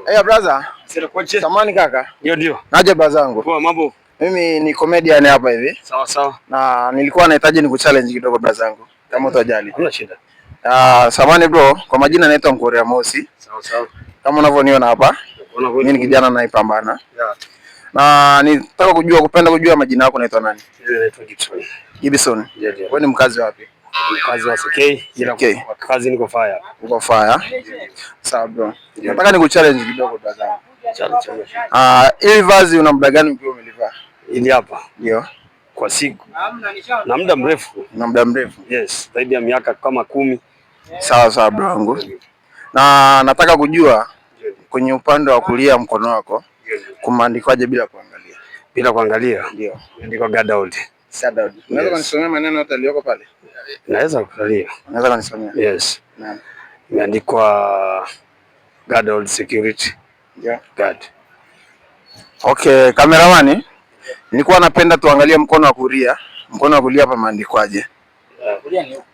Hey brother. Samani kaka. Ndio. Naje brother wangu. Poa, mambo? Mimi ni comedian hapa hivi. Sawa. Na nilikuwa nahitaji nikuchallenge kidogo brother wangu. Kama utajali. Hamna shida. Samani bro, kwa majina naitwa Nkorea Mosi. Sawa. Kama unavyoniona hapa. Mimi ni kijana naipambana. Yeah. Na nitaka kupenda kujua majina yako naitwa nani? Mimi naitwa Gibson. Gibson. Yeah. Wewe ni mkazi wapi? Mkazi wa CK. Okay. Kazi niko fire. Uko fire? Sawa bro. Nataka nikuchallenge kidogo brother. Challenge. Hili vazi una muda gani ukiwa umelivaa? Ili hapa. Ndio. Kwa siku. Na muda mrefu. Na muda mrefu. Yes, zaidi ya miaka kama 10. Sawa bro wangu. Na nataka kujua kwenye upande wa kulia mkono wako kumeandikwaje bila kuangalia? Bila kuangalia? Ndio. Imeandikwa Gadaold. Gadaold. Unaweza kunisomea maneno yote yaliyoko pale? Naweza kuangalia. Unaweza kunisomea? Yes. Naam. Imeandikwa Gadaold Security. Yeah. God. Okay, kameramani. Nilikuwa napenda tuangalie mkono wa kulia. Mkono wa kulia hapa maandikwaje?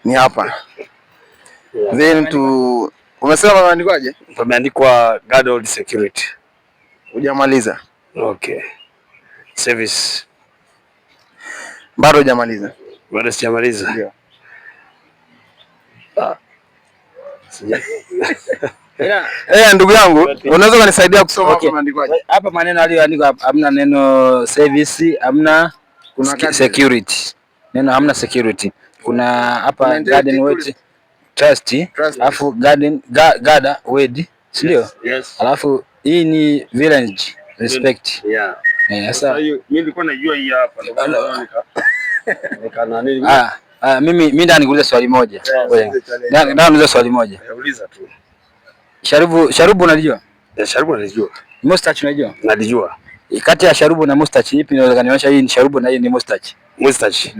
Ni hapa. Yeah. Then umesema maandikwaje? Pameandikwa Gadaold Security. Hujamaliza? Okay. Service. Bado hujamaliza? Bado sijamaliza. Ndio. Ndugu yangu, unaweza kunisaidia kusoma hapa maandikwaje? Hapa maneno aliyoandikwa hamna neno service, hamna security. Neno hamna security. Kuna hapa garden wait trust, alafu garden gada wait, si ndio? Yes. Alafu hii ni village respect. Yeah. Sasa mimi nilikuwa najua hii hapa. Mimi ndani nikuuliza swali moja. Ndani niuliza swali moja. Uliza tu. Sharubu unajua? Sharubu najua. Mustache unajua? Najua. Kati ya sharubu na mustache ipi inaweza kanionyesha hii ni sharubu na hii ni mustache? Mustache.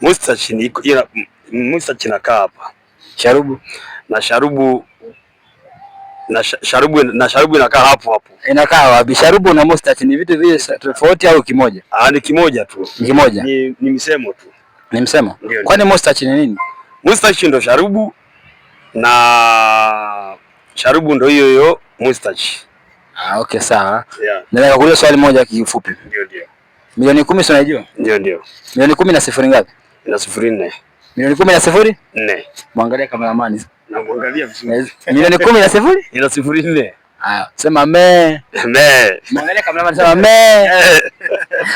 Mustache ni mustache inakaa hapa. Sharubu na sharubu inakaa hapo. Inakaa wapi? Sharubu na mustache ni vitu vile tofauti au kimoja? Ni kimoja tu. Kimoja. Ni msemo tu. Ni msemo? Kwani mustache ni nini? Mustache ndo sharubu na sharubu ndo hiyo mustache. Okay, sawa. Yeah. Nataka kuuliza swali moja kifupi. Ndio. Milioni 10 si unajua? Ndio. Milioni 10 na sifuri ngapi? Na sifuri 4. Milioni 10 na sifuri? 4. Muangalia kameramani. Na muangalia vizuri. Milioni 10 na sifuri? Ina sifuri 4. Sema me. Me. Muangalia kameramani, sema me.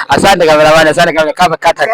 Asante kameramani, asante kama kata.